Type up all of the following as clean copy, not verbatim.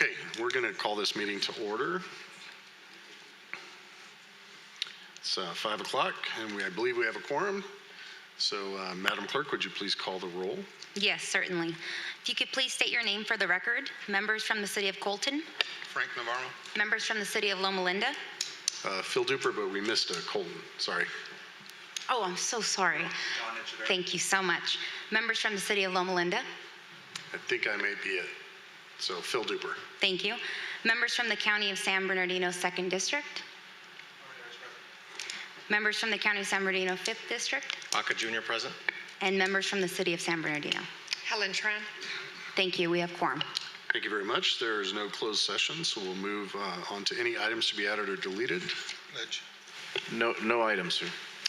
Okay, we're going to call this meeting to order. It's 5 o'clock, and I believe we have a quorum. So, Madam Clerk, would you please call the roll? Yes, certainly. If you could please state your name for the record. Members from the City of Colton. Frank Navarro. Members from the City of Loma Linda. Phil Duper, but we missed Colton. Sorry. Oh, I'm so sorry. Thank you so much. Members from the City of Loma Linda. I think I may be it. So, Phil Duper. Thank you. Members from the County of San Bernardino 2nd District. Members from the County of San Bernardino 5th District. Baca Jr. present. And members from the City of San Bernardino. Helen Tran. Thank you. We have quorum. Thank you very much. There is no closed session, so we'll move on to any items to be added or deleted. No items, sir.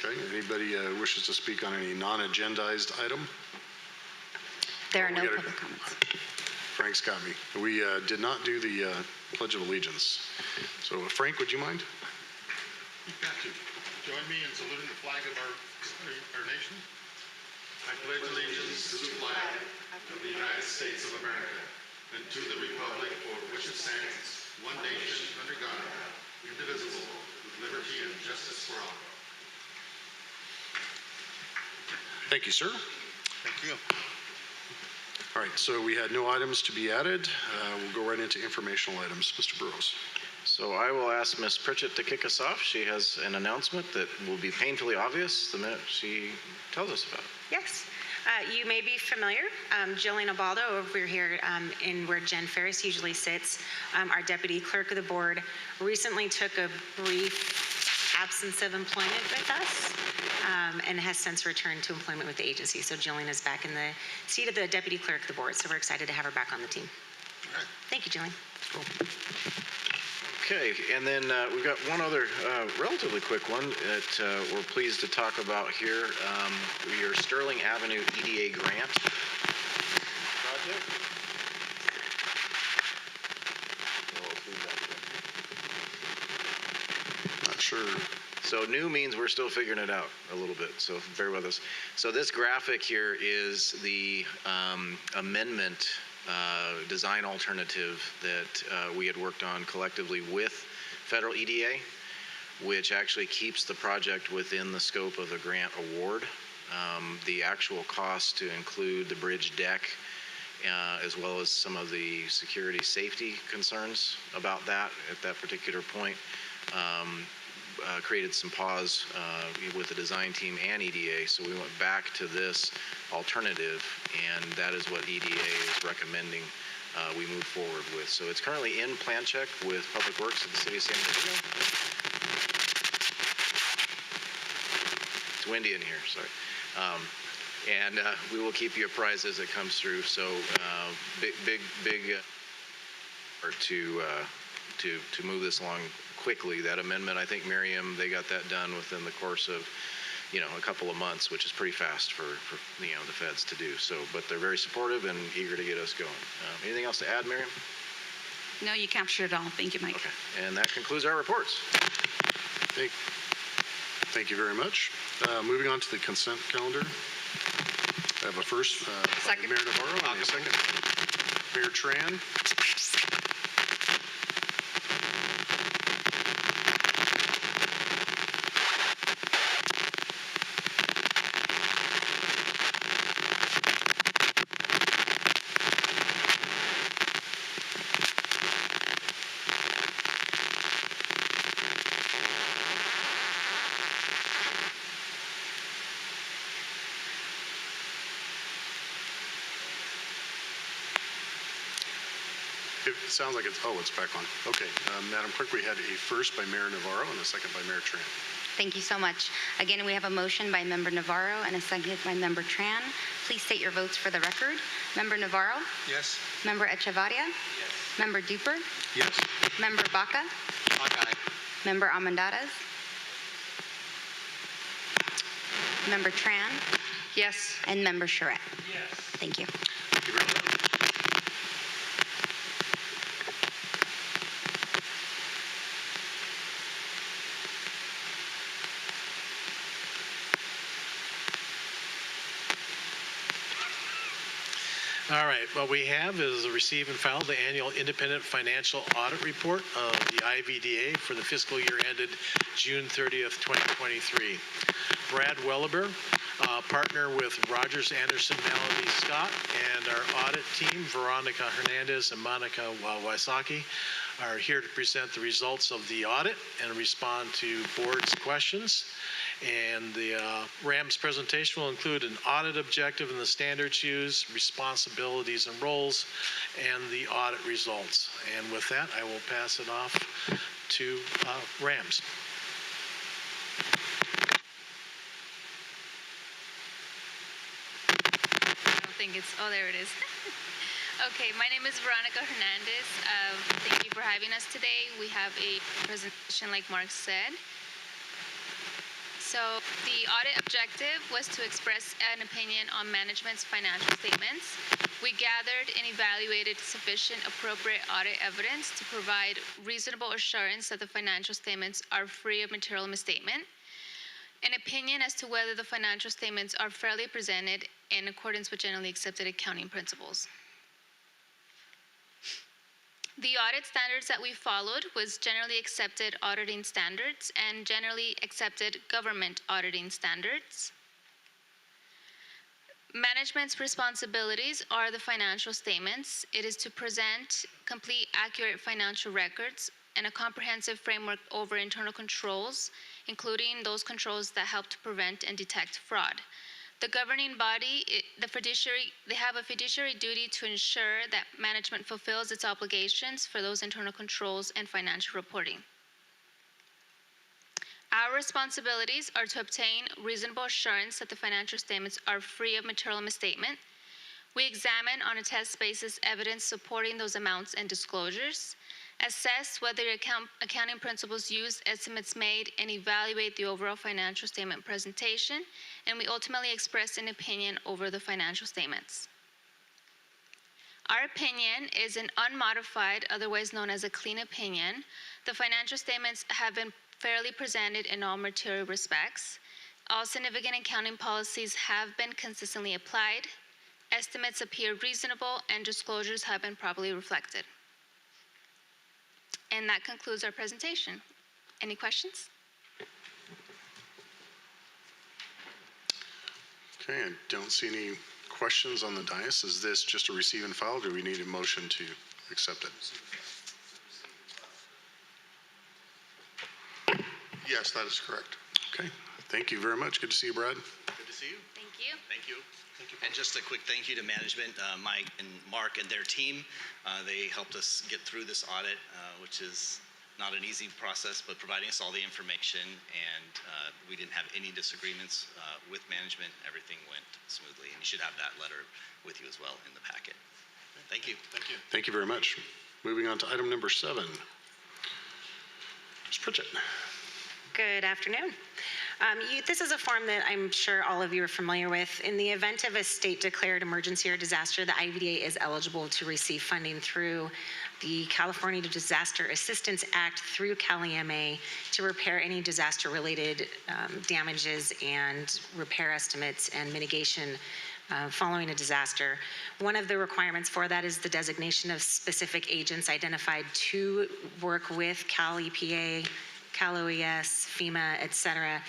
Okay, anybody wishes to speak on any non-agendized item? There are no public comments. Frank's got me. We did not do the Pledge of Allegiance. So, Frank, would you mind? You've got to join me in saluting the flag of our nation. I pledge allegiance to the flag of the United States of America and to the republic for which it stands, one nation under God, indivisible, with liberty and justice for all. Thank you, sir. Thank you. All right, so we had no items to be added. We'll go right into informational items. Mr. Burrows. So I will ask Ms. Pritchett to kick us off. She has an announcement that will be painfully obvious the minute she tells us about it. Yes. You may be familiar. Jillian Abaldo over here in where Jen Ferris usually sits, our deputy clerk of the board, recently took a brief absence of employment with us and has since returned to employment with the agency. So Jillian is back in the seat of the deputy clerk of the board. So we're excited to have her back on the team. All right. Thank you, Jillian. Cool. Okay, and then we've got one other relatively quick one that we're pleased to talk about here. Your Sterling Avenue EDA grant project. Not sure. So new means we're still figuring it out a little bit, so bear with us. So this graphic here is the amendment design alternative that we had worked on collectively with federal EDA, which actually keeps the project within the scope of the grant award. The actual cost to include the bridge deck as well as some of the security safety concerns about that at that particular point created some pause with the design team and EDA, so we went back to this alternative, and that is what EDA is recommending we move forward with. So it's currently in plan check with Public Works of the City of San Bernardino. It's windy in here, sorry. And we will keep you apprised as it comes through. So big to move this along quickly. That amendment, I think Miriam, they got that done within the course of a couple of months, which is pretty fast for the feds to do. So, but they're very supportive and eager to get us going. Anything else to add, Miriam? No, you captured it all. Thank you, Mike. Okay, and that concludes our reports. Thank you very much. Moving on to the consent calendar. I have a first by Mayor Navarro and a second. Mayor Tran. It sounds like it's back on. Okay, Madam Clerk, we had a first by Mayor Navarro and a second by Mayor Tran. Thank you so much. Again, we have a motion by Member Navarro and a second by Member Tran. Please state your votes for the record. Member Navarro? Yes. Member Echevarria? Yes. Member Duper? Yes. Member Baca? Aye. Member Almendarez? Member Tran? Yes. And Member Charette? Yes. Thank you. Thank you very much. All right, what we have is a receive and file the annual independent financial audit report of the IVDA for the fiscal year ended June 30th, 2023. Brad Welleber, partner with Rogers Anderson Malady Scott, and our audit team, Veronica Hernandez and Monica Wysocki, are here to present the results of the audit and respond to board's questions. And the RAM's presentation will include an audit objective and the standards used, responsibilities and roles, and the audit results. And with that, I will pass it off to RAM's. I don't think it's, oh, there it is. Okay, my name is Veronica Hernandez. Thank you for having us today. We have a presentation like Mark said. So the audit objective was to express an opinion on management's financial statements. We gathered and evaluated sufficient appropriate audit evidence to provide reasonable assurance that the financial statements are free of material misstatement, an opinion as to whether the financial statements are fairly presented in accordance with generally accepted accounting principles. The audit standards that we followed was generally accepted auditing standards and generally accepted government auditing standards. Management's responsibilities are the financial statements. It is to present complete, accurate financial records and a comprehensive framework over internal controls, including those controls that help to prevent and detect fraud. The governing body, they have a fiduciary duty to ensure that management fulfills its obligations for those internal controls and financial reporting. Our responsibilities are to obtain reasonable assurance that the financial statements are free of material misstatement. We examine on a test basis evidence supporting those amounts and disclosures, assess whether accounting principles used, estimates made, and evaluate the overall financial statement presentation, and we ultimately express an opinion over the financial statements. Our opinion is an unmodified, otherwise known as a clean opinion. The financial statements have been fairly presented in all material respects. All significant accounting policies have been consistently applied. Estimates appear reasonable, and disclosures have been properly reflected. And that concludes our presentation. Any questions? Okay, I don't see any questions on the dais. Is this just a receive and file, or do we need a motion to accept it? Yes, that is correct. Okay, thank you very much. Good to see you, Brad. Good to see you. Thank you. Thank you. And just a quick thank you to management, Mike and Mark and their team. They helped us get through this audit, which is not an easy process, but providing us all the information, and we didn't have any disagreements with management. Everything went smoothly, and you should have that letter with you as well in the packet. Thank you. Thank you. Thank you very much. Moving on to item number 7. Ms. Pritchett. Good afternoon. This is a form that I'm sure all of you are familiar with. In the event of a state-declared emergency or disaster, the IVDA is eligible to receive funding through the California Disaster Assistance Act through CalEMA to repair any disaster-related damages and repair estimates and mitigation following a disaster. One of the requirements for that is the designation of specific agents identified to work with Cal EPA, Cal OES, FEMA, et cetera,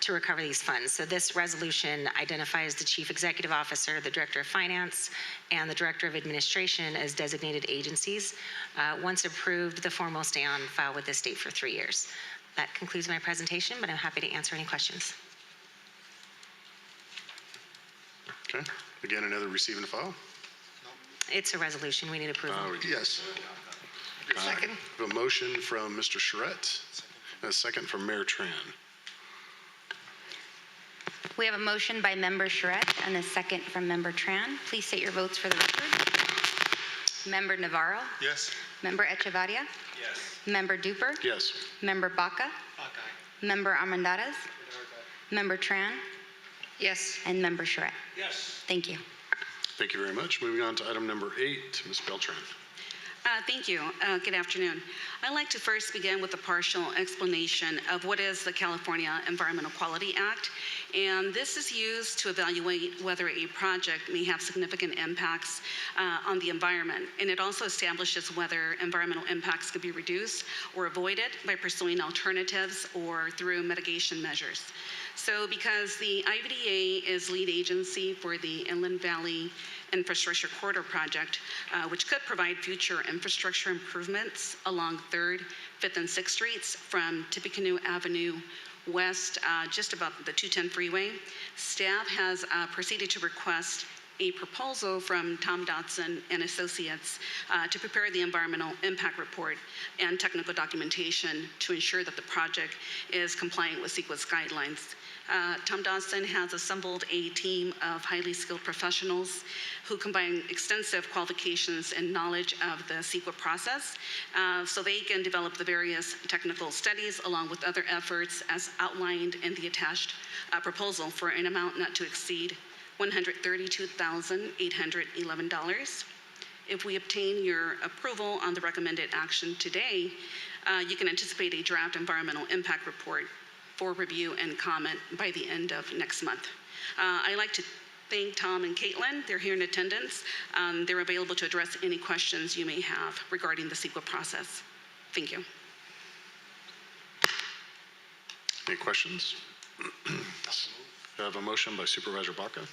to recover these funds. So this resolution identifies the Chief Executive Officer, the Director of Finance, and the Director of Administration as designated agencies. Once approved, the form will stay on file with the state for 3 years. That concludes my presentation, but I'm happy to answer any questions. Okay, again, another receive and file. It's a resolution. We need approval. Yes. Second. A motion from Mr. Charette, and a second from Mayor Tran. We have a motion by Member Charette and a second from Member Tran. Please state your votes for the record. Member Navarro? Yes. Member Echevarria? Yes. Member Duper? Yes. Member Baca? Member Armendariz? Member Tran? Yes. And Member Charette. Yes. Thank you. Thank you very much. Moving on to item number 8, Ms. Beltran. Thank you. Good afternoon. I'd like to first begin with a partial explanation of what is the California Environmental Quality Act. And this is used to evaluate whether a project may have significant impacts on the environment. And it also establishes whether environmental impacts could be reduced or avoided by pursuing alternatives or through mitigation measures. So because the IVDA is lead agency for the Inland Valley Infrastructure Corridor Project, which could provide future infrastructure improvements along 3rd, 5th, and 6th Streets from Tippecanoe Avenue west, just about the 210 freeway. Staff has proceeded to request a proposal from Tom Dodson and Associates to prepare the environmental impact report and technical documentation to ensure that the project is compliant with CEQA's guidelines. Tom Dodson has assembled a team of highly skilled professionals who combine extensive qualifications and knowledge of the CEQA process so they can develop the various technical studies along with other efforts as outlined in the attached proposal for an amount not to exceed $132,811. If we obtain your approval on the recommended action today, you can anticipate a draft environmental impact report for review and comment by the end of next month. I'd like to thank Tom and Caitlin. They're here in attendance. They're available to address any questions you may have regarding the CEQA process. Thank you. Any questions? I have a motion by Supervisor Baca.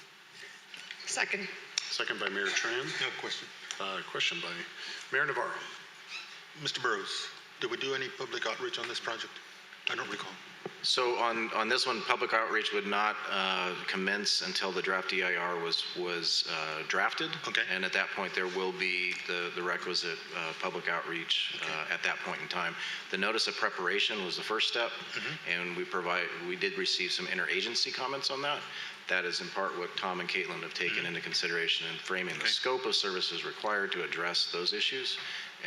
Second. Second by Mayor Tran. No question. Question by Mayor Navarro. Mr. Burrows, did we do any public outreach on this project? I don't recall. So on this one, public outreach would not commence until the draft EIR was drafted. Okay. And at that point, there will be the requisite public outreach at that point in time. The notice of preparation was the first step, and we did receive some interagency comments on that. That is in part what Tom and Caitlin have taken into consideration in framing the scope of services required to address those issues.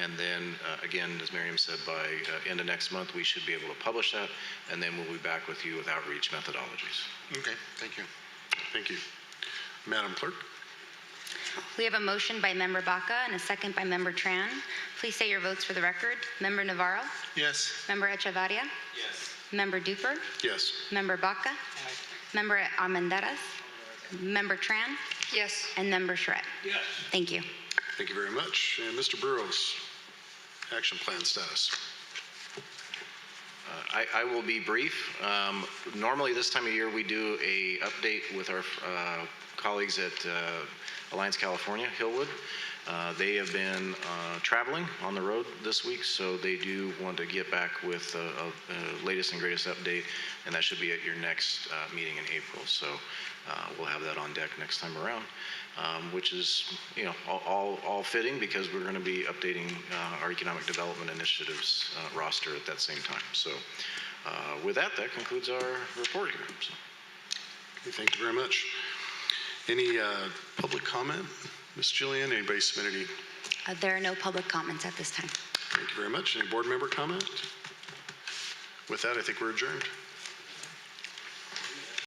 And then, again, as Miriam said, by end of next month, we should be able to publish that, and then we'll be back with you with outreach methodologies. Okay, thank you. Thank you. Madam Clerk? We have a motion by Member Baca and a second by Member Tran. Please say your votes for the record. Member Navarro? Yes. Member Echevarria? Yes. Member Duper? Yes. Member Baca? Member Armendares? Member Tran? Yes. And Member Charette? Yes. Thank you. Thank you very much. And Mr. Burrows, action plan status. I will be brief. Normally this time of year, we do a update with our colleagues at Alliance California, Hillwood. They have been traveling on the road this week, so they do want to get back with the latest and greatest update, and that should be at your next meeting in April. So we'll have that on deck next time around, which is, you know, all fitting because we're going to be updating our economic development initiatives roster at that same time. So with that concludes our report here. So. Okay, thank you very much. Any public comment? Ms. Jillian, anybody submit any? There are no public comments at this time. Thank you very much. Any board member comment? With that, I think we're adjourned.